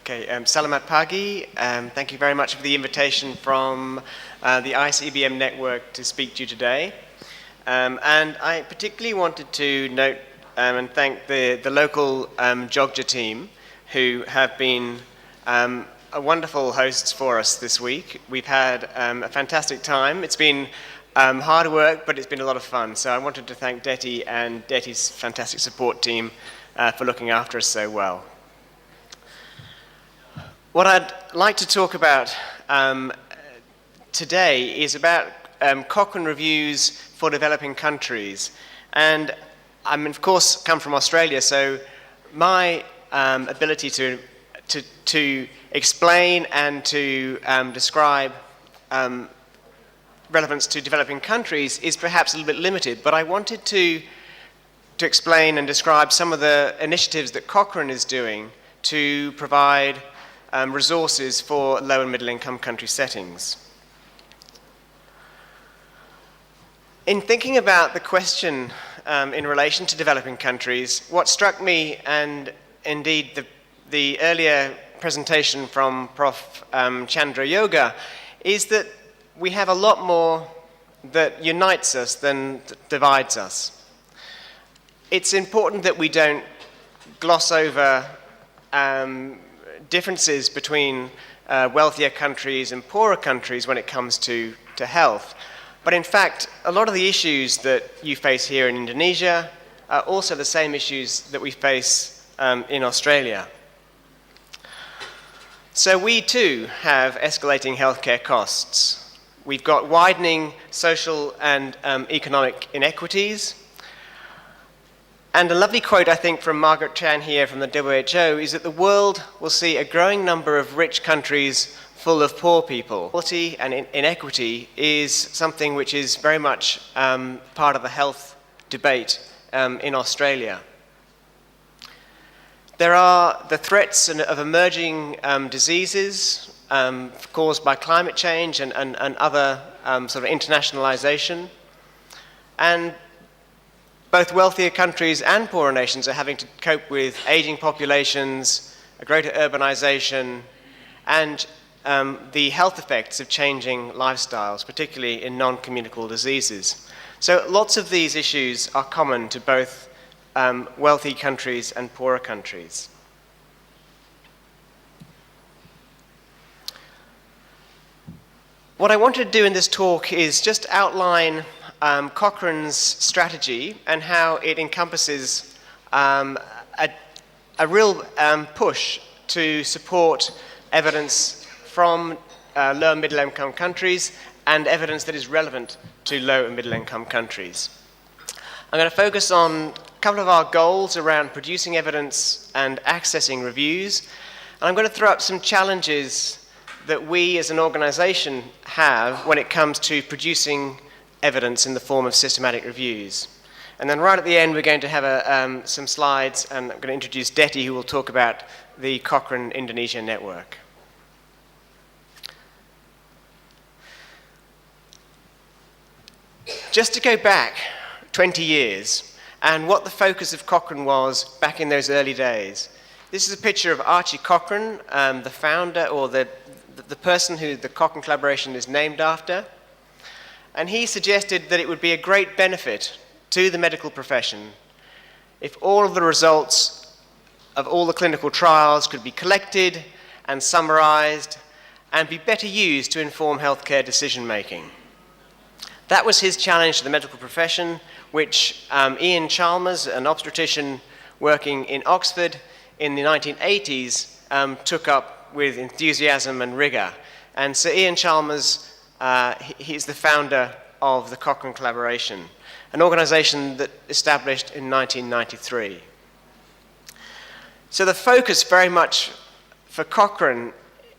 Salamat Pagi. Thank you very much for the invitation from the ICBM network to speak to you today. And I particularly wanted to note and thank the local Jogja team who have been wonderful hosts for us this week. We've had a fantastic time. It's been hard work, but it's been a lot of fun. So I wanted to thank Deti and Deti's fantastic support team for looking after us so well. What I'd like to talk about today is about Cochrane reviews for developing countries. And I'm, of course, come from Australia, so my ability to explain and to describe relevance to developing countries is perhaps a little bit limited, but I wanted to explain and describe some of the initiatives that Cochrane is doing to provide resources for low and middle income country settings. In thinking about the question in relation to developing countries, what struck me, and indeed the earlier presentation from Prof. Chandra Yoga, is that we have a lot more that unites us than divides us. It's important that we don't gloss over differences between wealthier countries and poorer countries when it comes to health. But in fact, a lot of the issues that you face here in Indonesia are also the same issues that we face in Australia. So we too have escalating healthcare costs. We've got widening social and economic inequities. And a lovely quote, I think, from Margaret Chan here from the WHO is that the world will see a growing number of rich countries full of poor people. Equality and inequity is something which is very much part of the health debate in Australia. There are the threats of emerging diseases caused by climate change and other sort of internationalization. And both wealthier countries and poorer nations are having to cope with aging populations, a greater urbanization, and the health effects of changing lifestyles, particularly in non-communicable diseases. So lots of these issues are common to both wealthy countries and poorer countries. What I wanted to do in this talk is just outline Cochrane's strategy and how it encompasses a real push to support evidence from low and middle income countries and evidence that is relevant to low and middle income countries. I'm going to focus on a couple of our goals around producing evidence and accessing reviews. And I'm going to throw up some challenges that we as an organization have when it comes to producing evidence in the form of systematic reviews. And then right at the end, we're going to have some slides, and I'm going to introduce Deti, who will talk about the Cochrane Indonesia network. Just to go back 20 years, and what the focus of Cochrane was back in those early days. This is a picture of Archie Cochrane, the founder, or the person who the Cochrane collaboration is named after. And he suggested that it would be a great benefit to the medical profession if all of the results of all the clinical trials could be collected and summarized and be better used to inform healthcare decision-making. That was his challenge to the medical profession, which Ian Chalmers, an obstetrician working in Oxford in the 1980s, took up with enthusiasm and rigor. And so Ian Chalmers, he's the founder of the Cochrane Collaboration, an organization that established in 1993. So the focus very much for Cochrane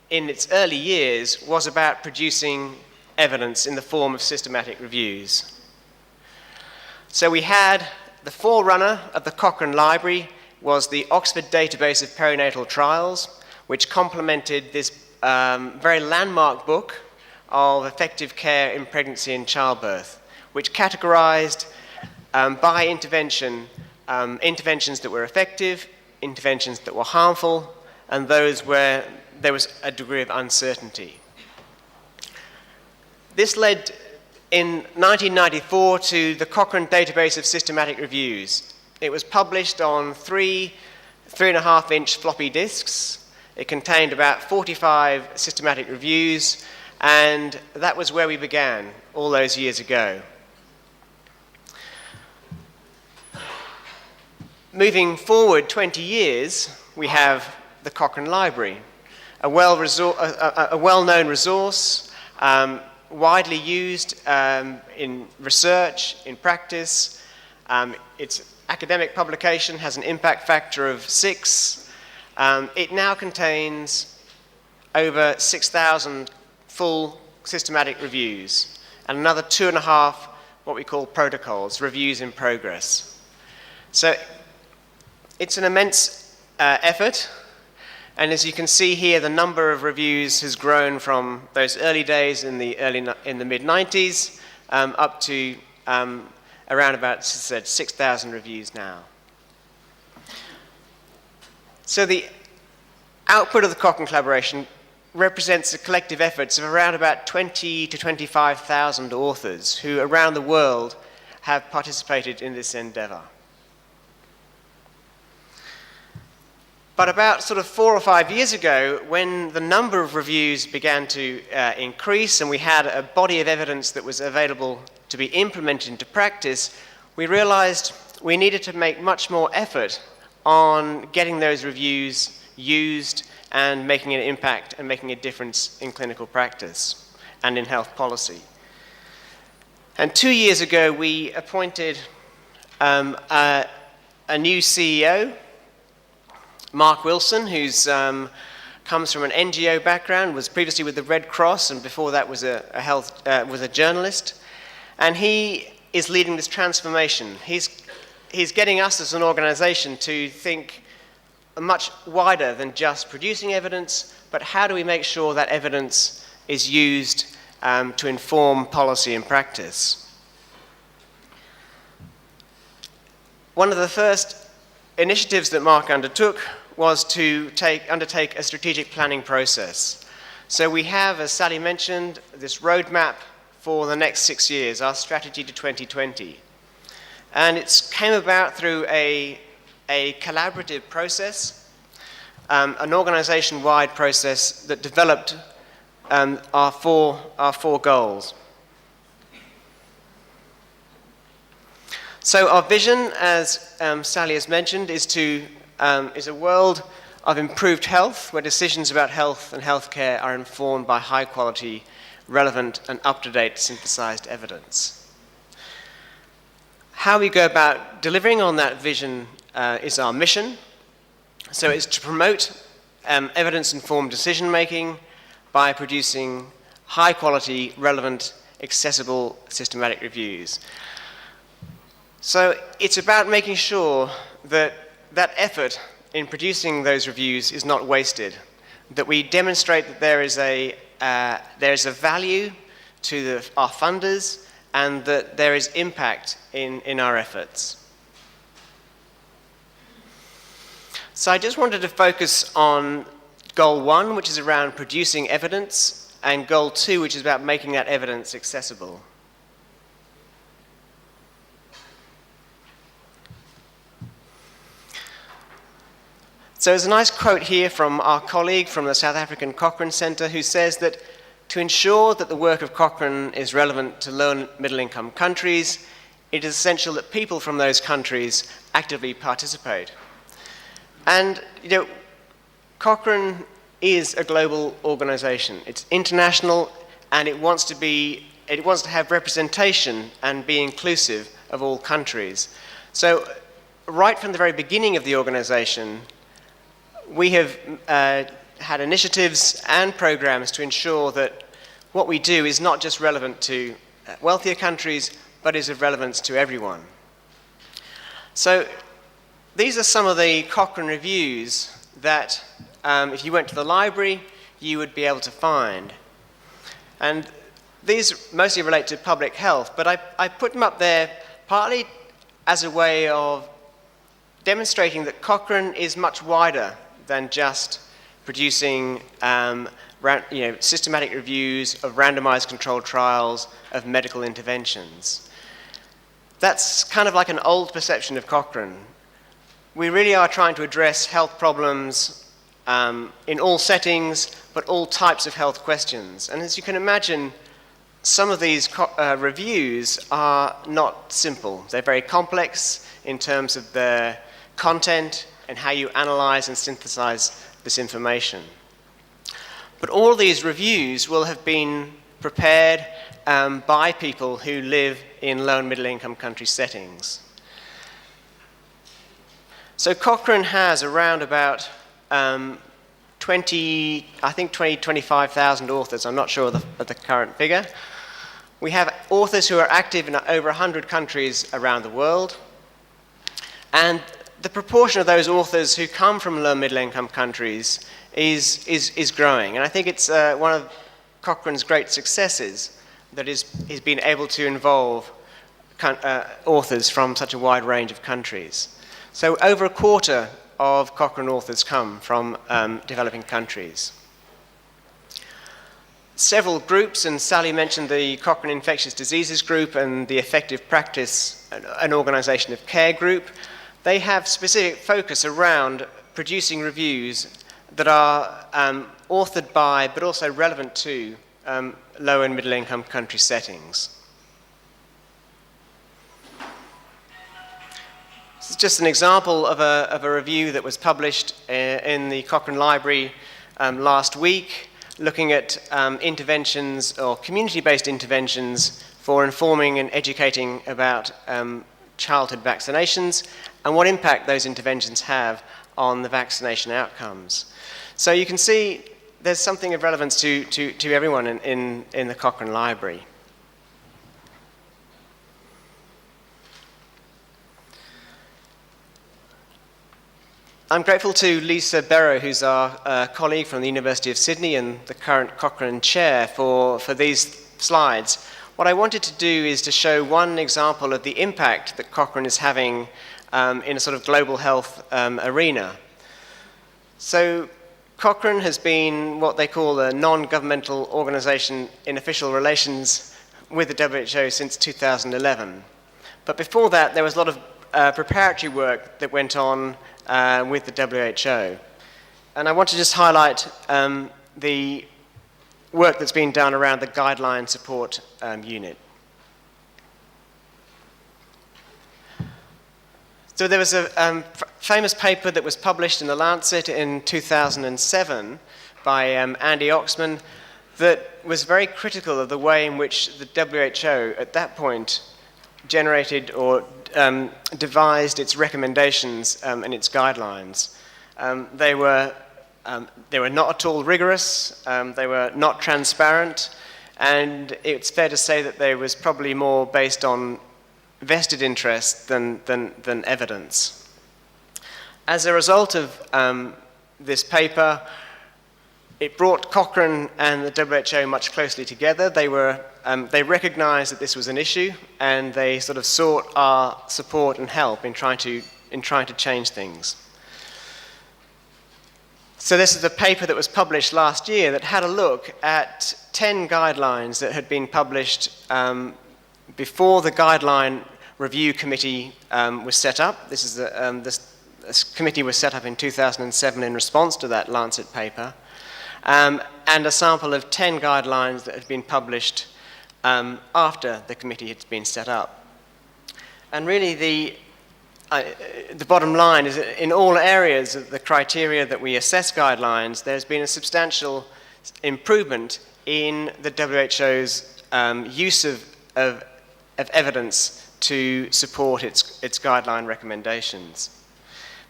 in its early years was about producing evidence in the form of systematic reviews. So we had the forerunner of the Cochrane Library was the Oxford Database of Perinatal Trials, which complemented this very landmark book of effective care in pregnancy and childbirth, which categorized by intervention, interventions that were effective, interventions that were harmful, and those where there was a degree of uncertainty. This led in 1994 to the Cochrane Database of Systematic Reviews. It was published on 3.5-inch floppy disks. It contained about 45 systematic reviews, and that was where we began all those years ago. Moving forward 20 years, we have the Cochrane Library, a well-known resource, widely used in research, in practice. Its academic publication has an impact factor of 6. It now contains over 6,000 full systematic reviews and another 2.5 what we call protocols, reviews in progress. So it's an immense effort. And as you can see here, the number of reviews has grown from those early days in the mid-90s up to around about, as I said, 6,000 reviews now. So the output of the Cochrane collaboration represents the collective efforts of around about 20 to 25,000 authors who around the world have participated in this endeavor. But about sort of 4 or 5 years ago, when the number of reviews began to increase and we had a body of evidence that was available to be implemented into practice, we realized we needed to make much more effort on getting those reviews used and making an impact and making a difference in clinical practice and in health policy. And 2 years ago, we appointed a new CEO, Mark Wilson, who comes from an NGO background, was previously with the Red Cross, and before that was a journalist. And he is leading this transformation. He's getting us as an organization to think much wider than just producing evidence, but how do we make sure that evidence is used to inform policy and practice? One of the first initiatives that Mark undertook was to undertake a strategic planning process. So we have, as Sally mentioned, this roadmap for the next 6 years, our strategy to 2020. And it came about through a collaborative process, an organization-wide process that developed our four goals. So our vision, as Sally has mentioned, is a world of improved health, where decisions about health and healthcare are informed by high-quality, relevant, and up-to-date synthesized evidence. How we go about delivering on that vision is our mission. So it's to promote evidence-informed decision-making by producing high-quality, relevant, accessible, systematic reviews. So it's about making sure that that effort in producing those reviews is not wasted, that we demonstrate that there is a value to our funders and that there is impact in our efforts. So I just wanted to focus on goal 1, which is around producing evidence, and goal 2, which is about making that evidence accessible. So there's a nice quote here from our colleague from the South African Cochrane Centre, who says that to ensure that the work of Cochrane is relevant to low and middle income countries, it is essential that people from those countries actively participate. And, Cochrane is a global organization. It's international, and it wants to have representation and be inclusive of all countries. So right from the very beginning of the organization, we have had initiatives and programs to ensure that what we do is not just relevant to wealthier countries, but is of relevance to everyone. So these are some of the Cochrane reviews that, if you went to the library, you would be able to find. And these mostly relate to public health, but I put them up there partly as a way of demonstrating that Cochrane is much wider than just producing systematic reviews of randomized controlled trials of medical interventions. That's kind of like an old perception of Cochrane. We really are trying to address health problems in all settings, but all types of health questions. And as you can imagine, some of these reviews are not simple. They're very complex in terms of their content and how you analyze and synthesize this information. But all of these reviews will have been prepared by people who live in low and middle income country settings. So Cochrane has around about 25,000 authors. I'm not sure of the current figure. We have authors who are active in over 100 countries around the world. And the proportion of those authors who come from low and middle income countries is growing. And I think it's one of Cochrane's great successes that he's been able to involve authors from such a wide range of countries. So over a quarter of Cochrane authors come from developing countries. Several groups, and Sally mentioned the Cochrane Infectious Diseases Group and the Effective Practice, an organization of care group, they have specific focus around producing reviews that are authored by, but also relevant to, low and middle income country settings. This is just an example of a review that was published in the Cochrane Library last week, looking at interventions or community-based interventions for informing and educating about childhood vaccinations and what impact those interventions have on the vaccination outcomes. So you can see there's something of relevance to everyone in the Cochrane Library. I'm grateful to Lisa Barrow, who's our colleague from the University of Sydney and the current Cochrane chair, for these slides. What I wanted to do is to show one example of the impact that Cochrane is having in a sort of global health arena. So Cochrane has been what they call a non-governmental organization in official relations with the WHO since 2011. But before that, there was a lot of preparatory work that went on with the WHO. And I want to just highlight the work that's been done around the guideline support unit. So there was a famous paper that was published in The Lancet in 2007 by Andy Oxman that was very critical of the way in which the WHO at that point generated or devised its recommendations and its guidelines. They were not at all rigorous, they were not transparent, and it's fair to say that they was probably more based on vested interest than evidence. As a result of this paper, it brought Cochrane and the WHO much closely together. They recognized that this was an issue, and they sort of sought our support and help in trying to change things. So this is a paper that was published last year that had a look at 10 guidelines that had been published before the guideline review committee was set up. This committee was set up in 2007 in response to that Lancet paper, and a sample of 10 guidelines that had been published after the committee had been set up. And really the bottom line is that in all areas of the criteria that we assess guidelines, there's been a substantial improvement in the WHO's use of evidence to support its guideline recommendations,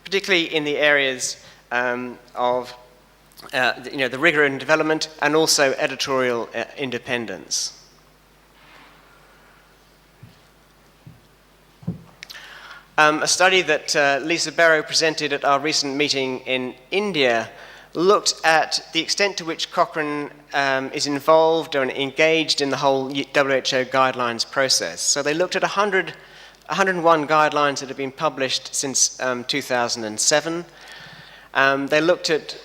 particularly in the areas of the rigor in development and also editorial independence. A study that Lisa Barrow presented at our recent meeting in India looked at the extent to which Cochrane is involved and engaged in the whole WHO guidelines process. So they looked at 101 guidelines that have been published since 2007. They looked at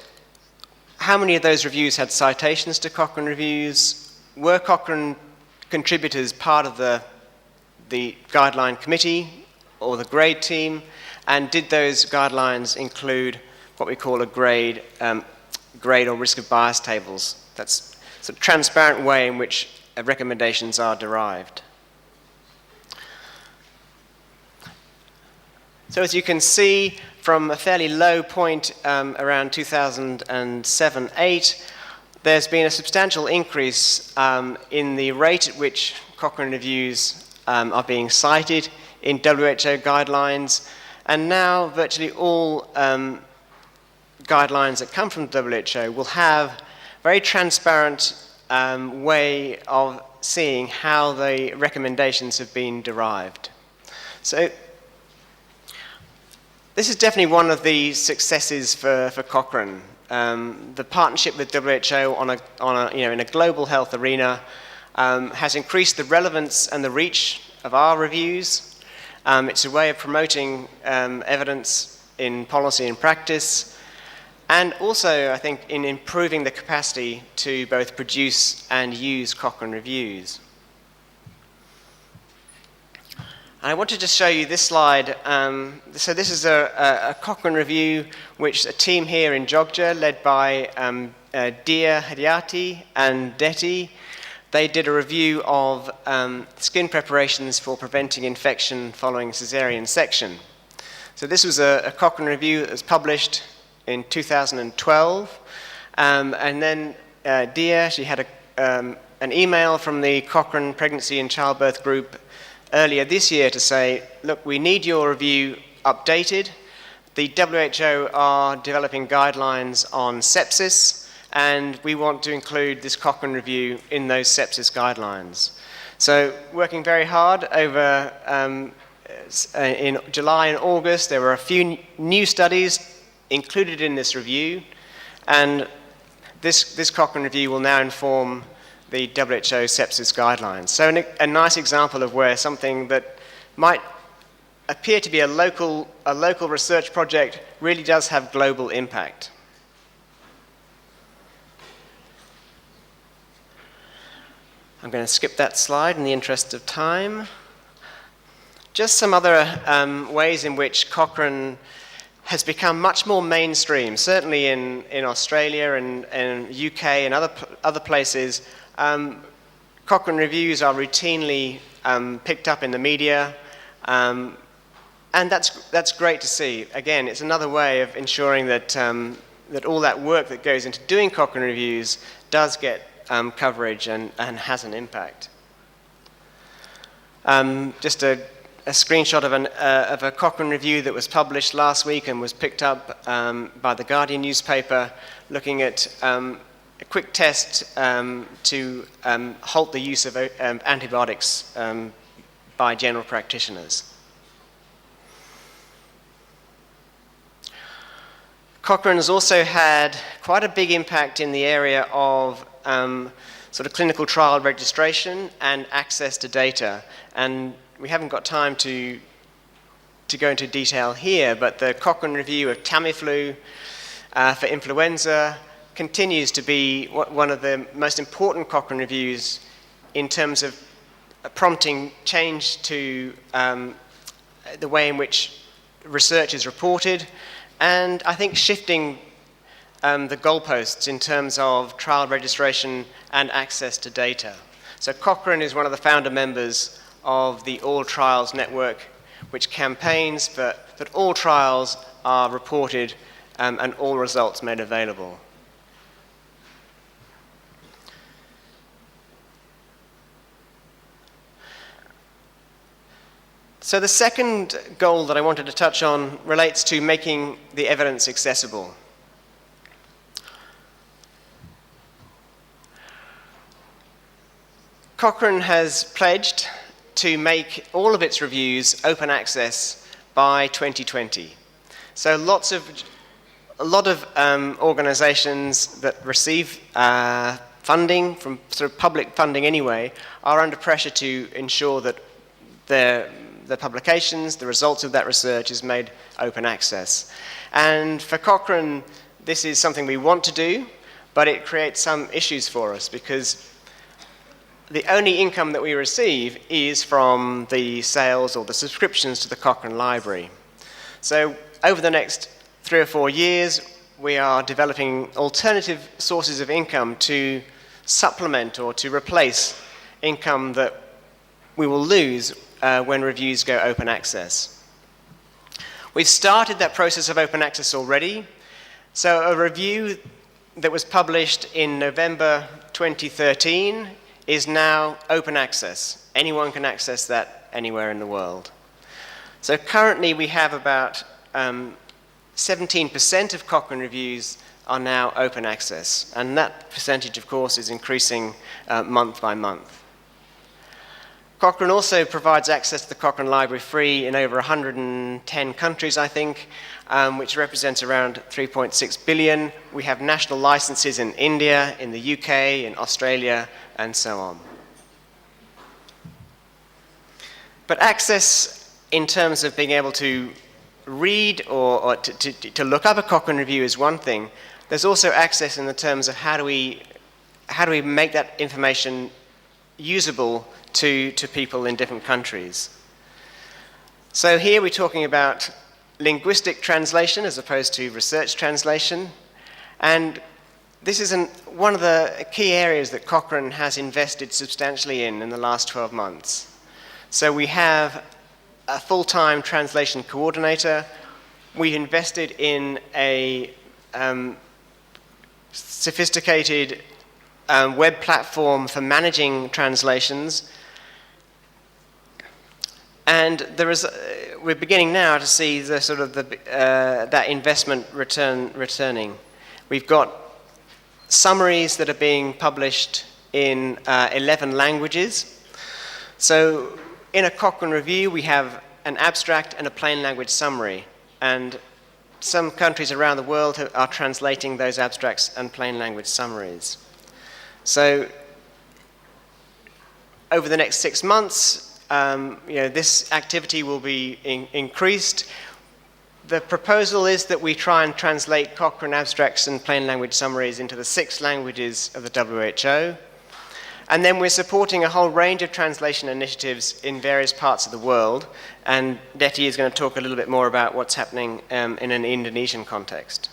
how many of those reviews had citations to Cochrane reviews? Were Cochrane contributors part of the guideline committee or the grade team? And did those guidelines include what we call a grade or risk of bias tables? That's a transparent way in which recommendations are derived. So as you can see, from a fairly low point around 2007-08, there's been a substantial increase in the rate at which Cochrane reviews are being cited in WHO guidelines, and now virtually all guidelines that come from WHO will have a very transparent way of seeing how the recommendations have been derived. So this is definitely one of the successes for Cochrane. The partnership with WHO in a global health arena has increased the relevance and the reach of our reviews. It's a way of promoting evidence in policy and practice, and also, I think, in improving the capacity to both produce and use Cochrane reviews. I wanted to show you this slide. So this is a Cochrane review which a team here in Jogja, led by Dia Hadiati and Deti, they did a review of skin preparations for preventing infection following caesarean section. So this was a Cochrane review that was published in 2012. And then Dia, she had an email from the Cochrane Pregnancy and Childbirth Group earlier this year to say, look, we need your review updated. The WHO are developing guidelines on sepsis, and we want to include this Cochrane review in those sepsis guidelines. So working very hard over in July and August, there were a few new studies included in this review, and this Cochrane review will now inform the WHO sepsis guidelines. So a nice example of where something that might appear to be a local research project really does have global impact. I'm going to skip that slide in the interest of time. Just some other ways in which Cochrane has become much more mainstream, certainly in Australia and UK and other places. Cochrane reviews are routinely picked up in the media, and that's great to see. Again, it's another way of ensuring that that all that work that goes into doing Cochrane reviews does get coverage and has an impact. Just a screenshot of a Cochrane review that was published last week and was picked up by the Guardian newspaper, looking at a quick test to halt the use of antibiotics by general practitioners. Cochrane has also had quite a big impact in the area of sort of clinical trial registration and access to data. And we haven't got time to go into detail here, but the Cochrane review of Tamiflu for influenza continues to be one of the most important Cochrane reviews in terms of prompting change to the way in which research is reported, and I think shifting the goalposts in terms of trial registration and access to data. So Cochrane is one of the founder members of the All Trials Network, which campaigns that all trials are reported and all results made available. So the second goal that I wanted to touch on relates to making the evidence accessible. Cochrane has pledged to make all of its reviews open access by 2020. So a lot of organizations that receive funding from sort of public funding anyway are under pressure to ensure that the publications, the results of that research is made open access. And for Cochrane, this is something we want to do. but it creates some issues for us because the only income that we receive is from the sales or the subscriptions to the Cochrane Library. So over the next 3 or 4 years, we are developing alternative sources of income to supplement or to replace income that we will lose when reviews go open access. We've started that process of open access already. So a review that was published in November 2013 is now open access. Anyone can access that anywhere in the world. So currently we have about 17% of Cochrane reviews are now open access, and that percentage, of course, is increasing month by month. Cochrane also provides access to the Cochrane Library free in over 110 countries, I think, which represents around 3.6 billion. We have national licenses in India, in the UK, in Australia, and so on. But access in terms of being able to read or to look up a Cochrane review is one thing. There's also access in the terms of how do we make that information usable to people in different countries. So here we're talking about linguistic translation as opposed to research translation. And this is one of the key areas that Cochrane has invested substantially in the last 12 months. So we have a full-time translation coordinator. We invested in a sophisticated web platform for managing translations. And we're beginning now to see the sort of that investment returning. We've got summaries that are being published in 11 languages. So in a Cochrane review, we have an abstract and a plain language summary. And some countries around the world are translating those abstracts and plain language summaries. So over the next 6 months, this activity will be increased. The proposal is that we try and translate Cochrane abstracts and plain language summaries into the 6 languages of the WHO. And then we're supporting a whole range of translation initiatives in various parts of the world. And Deti is going to talk a little bit more about what's happening in an Indonesian context.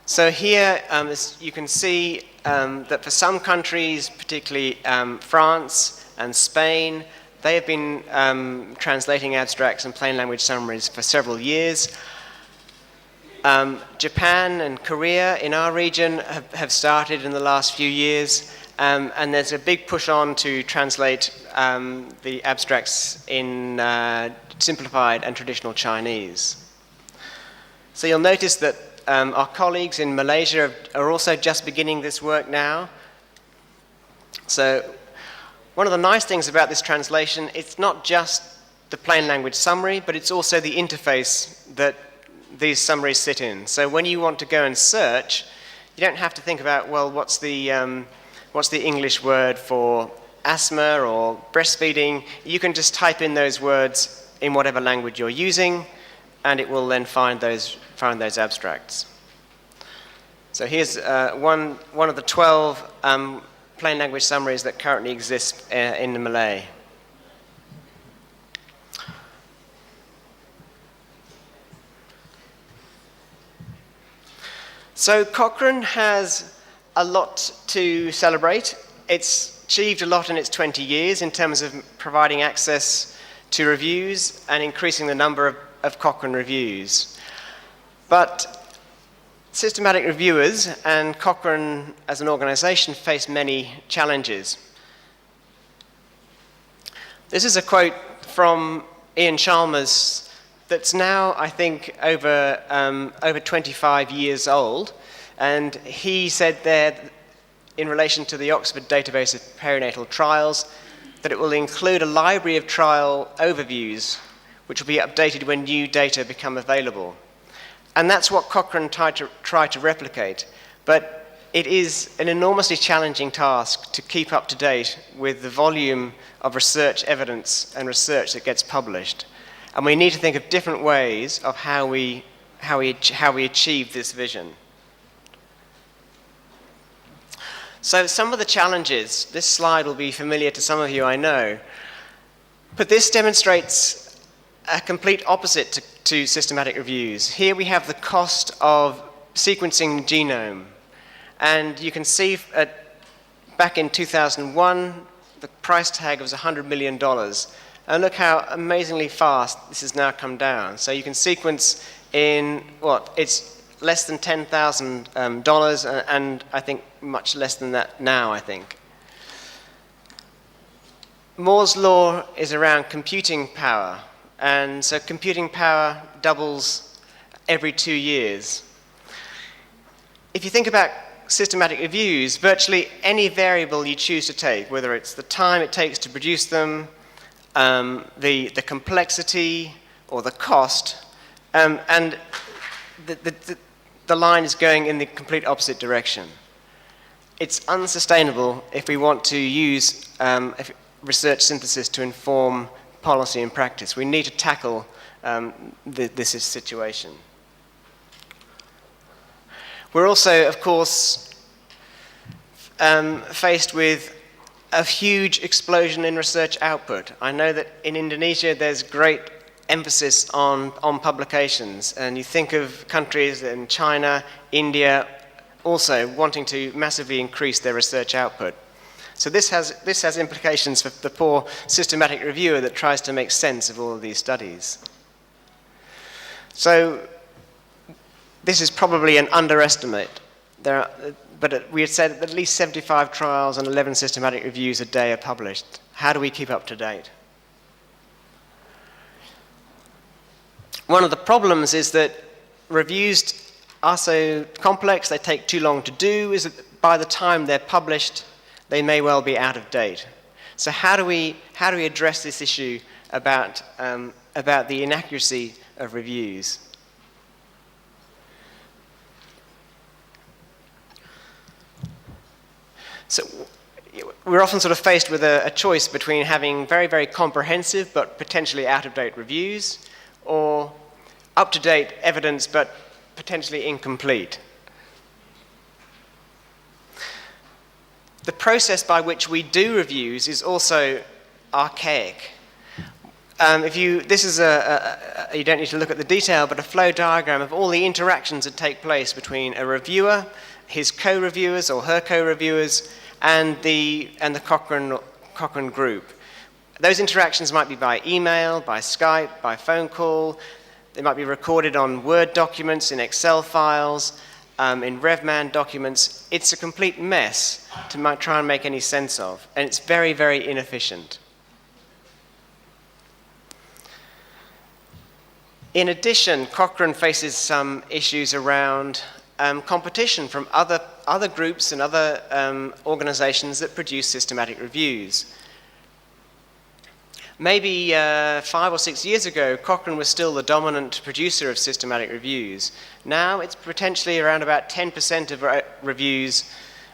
So here as you can see that for some countries, particularly France and Spain, they have been translating abstracts and plain language summaries for several years. Japan and Korea in our region have started in the last few years, and there's a big push on to translate the abstracts in simplified and traditional Chinese. So you'll notice that our colleagues in Malaysia are also just beginning this work now. So one of the nice things about this translation, it's not just the plain language summary, but it's also the interface that these summaries sit in. So when you want to go and search, you don't have to think about, well, what's the English word for asthma or breastfeeding? You can just type in those words in whatever language you're using, and it will then find those abstracts. So here's one of the 12 plain language summaries that currently exist in Malay. So Cochrane has a lot to celebrate. It's achieved a lot in its 20 years in terms of providing access to reviews and increasing the number of Cochrane reviews. But systematic reviewers and Cochrane as an organization face many challenges. This is a quote from Ian Chalmers that's now, I think, over 25 years old. And he said there, in relation to the Oxford Database of Perinatal Trials, that it will include a library of trial overviews, which will be updated when new data become available. And that's what Cochrane tried to replicate. But it is an enormously challenging task to keep up to date with the volume of research evidence and research that gets published. And we need to think of different ways of how we achieve this vision. So some of the challenges, this slide will be familiar to some of you, I know, but this demonstrates a complete opposite to systematic reviews. Here we have the cost of sequencing the genome, and you can see back in 2001, the price tag was $100 million. And look how amazingly fast this has now come down. So you can sequence in, it's less than $10,000, and I think much less than that now, I think. Moore's law is around computing power, and so computing power doubles every 2 years. If you think about systematic reviews, virtually any variable you choose to take, whether it's the time it takes to produce them, the complexity, or the cost, and the line is going in the complete opposite direction. It's unsustainable if we want to use research synthesis to inform policy and practice. We need to tackle this situation. We're also, of course, faced with a huge explosion in research output. I know that in Indonesia there's great emphasis on publications, and you think of countries in China, India, also wanting to massively increase their research output. So this has implications for the poor systematic reviewer that tries to make sense of all of these studies. So this is probably an underestimate. But we had said at least 75 trials and 11 systematic reviews a day are published. How do we keep up to date? One of the problems is that reviews are so complex, they take too long to do, is that by the time they're published, they may well be out of date. So how do we address this issue about the inaccuracy of reviews? So we're often sort of faced with a choice between having very, very comprehensive but potentially out-of-date reviews, or up-to-date evidence but potentially incomplete. The process by which we do reviews is also archaic. This is you don't need to look at the detail, but a flow diagram of all the interactions that take place between a reviewer, his co-reviewers or her co-reviewers, and the Cochrane group. Those interactions might be by email, by Skype, by phone call. They might be recorded on Word documents, in Excel files, in RevMan documents. It's a complete mess to try and make any sense of, and it's very, very inefficient. In addition, Cochrane faces some issues around competition from other groups and other organizations that produce systematic reviews. Maybe 5 or 6 years ago, Cochrane was still the dominant producer of systematic reviews. Now it's potentially around about 10% of reviews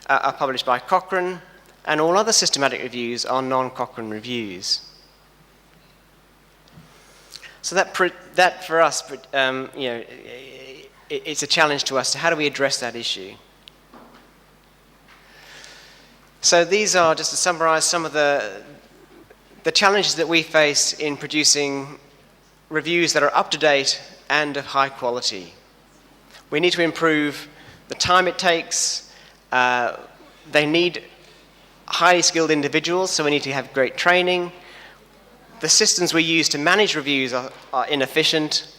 are published by Cochrane, and all other systematic reviews are non-Cochrane reviews. So that for us, it's a challenge to us. How do we address that issue? So these are, just to summarize, some of the challenges that we face in producing reviews that are up to date and of high quality. We need to improve the time it takes. They need highly skilled individuals, so we need to have great training. The systems we use to manage reviews are inefficient,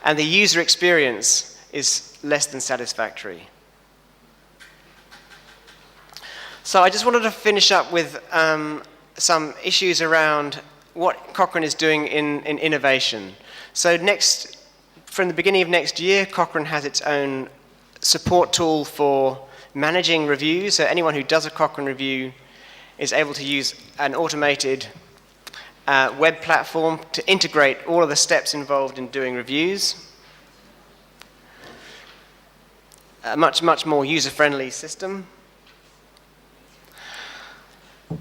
and the user experience is less than satisfactory. So I just wanted to finish up with some issues around what Cochrane is doing in innovation. So from the beginning of next year, Cochrane has its own support tool for managing reviews. So anyone who does a Cochrane review is able to use an automated web platform to integrate all of the steps involved in doing reviews. A much more user-friendly system.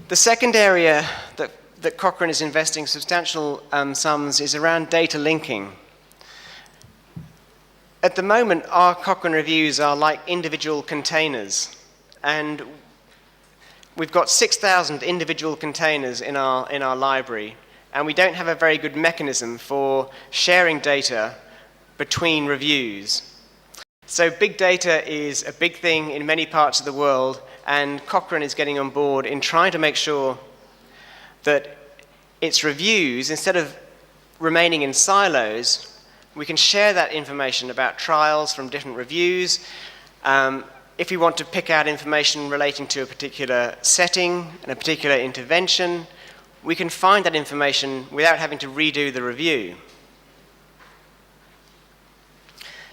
The second area that Cochrane is investing substantial sums is around data linking. At the moment, our Cochrane reviews are like individual containers, and we've got 6,000 individual containers in our library, and we don't have a very good mechanism for sharing data between reviews. So big data is a big thing in many parts of the world, and Cochrane is getting on board in trying to make sure that its reviews, instead of remaining in silos, we can share that information about trials from different reviews. If we want to pick out information relating to a particular setting and a particular intervention, we can find that information without having to redo the review.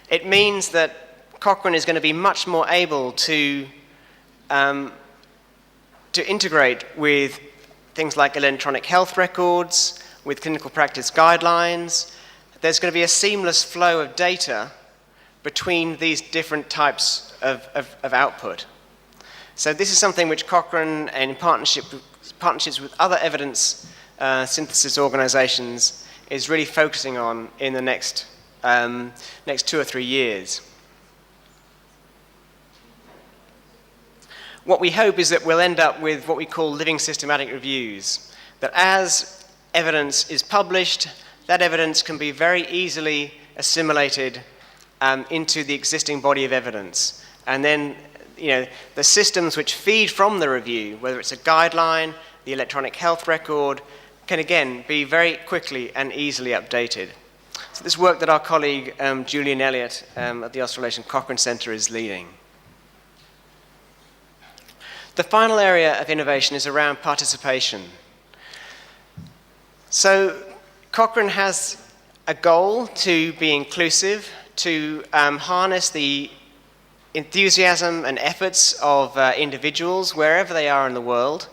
It means that Cochrane is going to be much more able to integrate with things like electronic health records, with clinical practice guidelines. There's going to be a seamless flow of data between these different types of output. So this is something which Cochrane, and in partnerships with other evidence synthesis organizations, is really focusing on in the next 2 or 3 years. What we hope is that we'll end up with what we call living systematic reviews, that as evidence is published, that evidence can be very easily assimilated into the existing body of evidence. And then, the systems which feed from the review, whether it's a guideline, the electronic health record, can again be very quickly and easily updated. So this work that our colleague Julian Elliott at the Australasian Cochrane Centre is leading. The final area of innovation is around participation. So Cochrane has a goal to be inclusive, to harness the enthusiasm and efforts of individuals wherever they are in the world.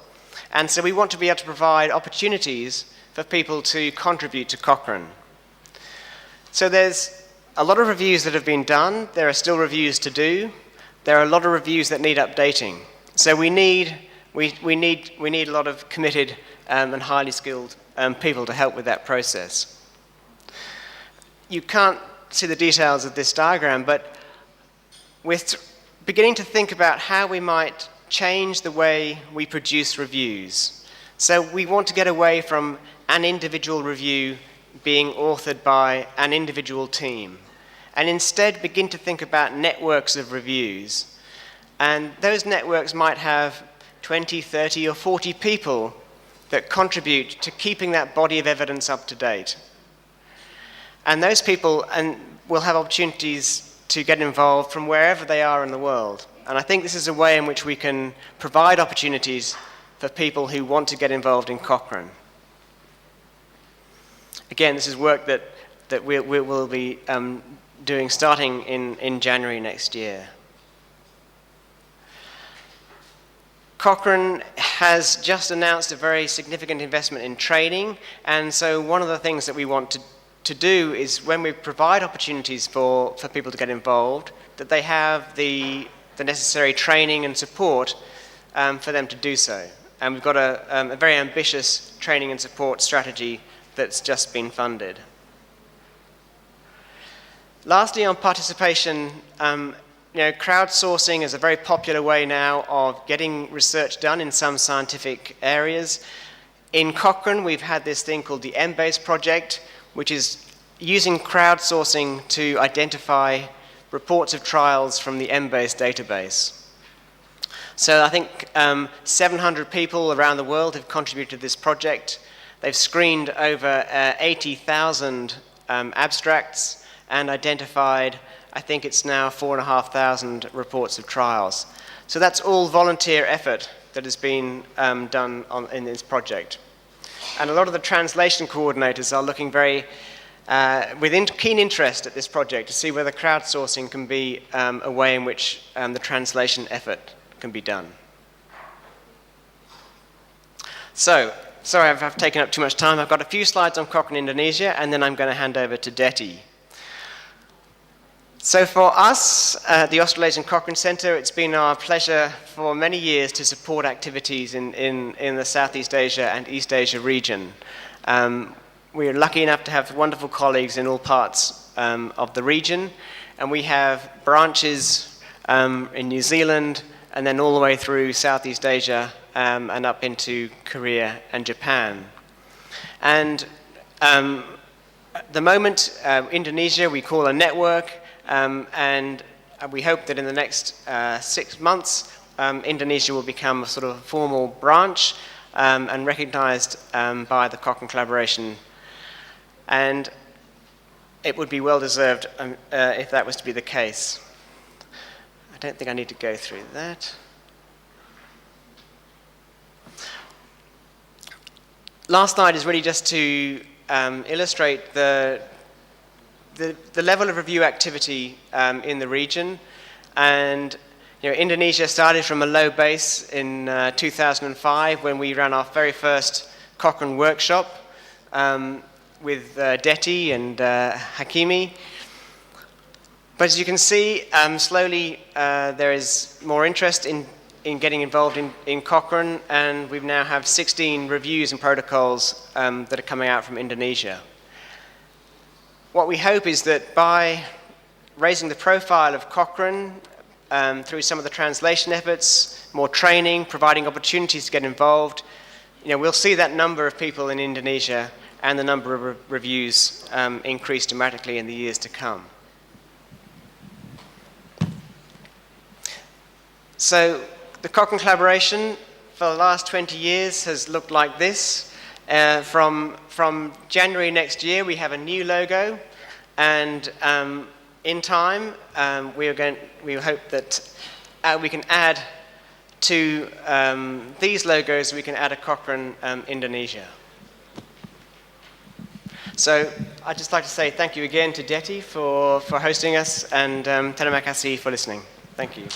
And so we want to be able to provide opportunities for people to contribute to Cochrane. So there's a lot of reviews that have been done. There are still reviews to do. There are a lot of reviews that need updating. So we need a lot of committed and highly skilled people to help with that process. You can't see the details of this diagram, but we're beginning to think about how we might change the way we produce reviews. So we want to get away from an individual review being authored by an individual team, and instead begin to think about networks of reviews. And those networks might have 20, 30, or 40 people that contribute to keeping that body of evidence up to date. And those people will have opportunities to get involved from wherever they are in the world. And I think this is a way in which we can provide opportunities for people who want to get involved in Cochrane. Again, this is work that we'll be doing starting in January next year. Cochrane has just announced a very significant investment in training, and so one of the things that we want to do is, when we provide opportunities for people to get involved, that they have the necessary training and support for them to do so. And we've got a very ambitious training and support strategy that's just been funded. Lastly, on participation, crowdsourcing is a very popular way now of getting research done in some scientific areas. In Cochrane, we've had this thing called the MBase project, which is using crowdsourcing to identify reports of trials from the MBase database. So I think 700 people around the world have contributed to this project. They've screened over 80,000 abstracts and identified, I think it's now 4,500 reports of trials. So that's all volunteer effort that has been done in this project. And a lot of the translation coordinators are looking very with keen interest at this project to see whether crowdsourcing can be a way in which the translation effort can be done. So, sorry I've taken up too much time. I've got a few slides on Cochrane Indonesia, and then I'm going to hand over to Detti. So for us, the Australasian Cochrane Centre, it's been our pleasure for many years to support activities in the Southeast Asia and East Asia region. We are lucky enough to have wonderful colleagues in all parts of the region, and we have branches in New Zealand and then all the way through Southeast Asia and up into Korea and Japan. And at the moment, Indonesia we call a network, and we hope that in the next 6 months, Indonesia will become a sort of formal branch and recognized by the Cochrane collaboration. And it would be well deserved if that was to be the case. I don't think I need to go through that. Last slide is really just to illustrate the level of review activity in the region. And Indonesia started from a low base in 2005 when we ran our very first Cochrane workshop with Deti and Hakimi. But as you can see, slowly there is more interest in getting involved in Cochrane, and we now have 16 reviews and protocols that are coming out from Indonesia. What we hope is that by raising the profile of Cochrane through some of the translation efforts, more training, providing opportunities to get involved, we'll see that number of people in Indonesia and the number of reviews increase dramatically in the years to come. So the Cochrane collaboration for the last 20 years has looked like this. From January next year, we have a new logo, and in time, we hope that we can add to these logos, we can add a Cochrane Indonesia. So I'd just like to say thank you again to Deti for hosting us, and terima kasih for listening. Thank you.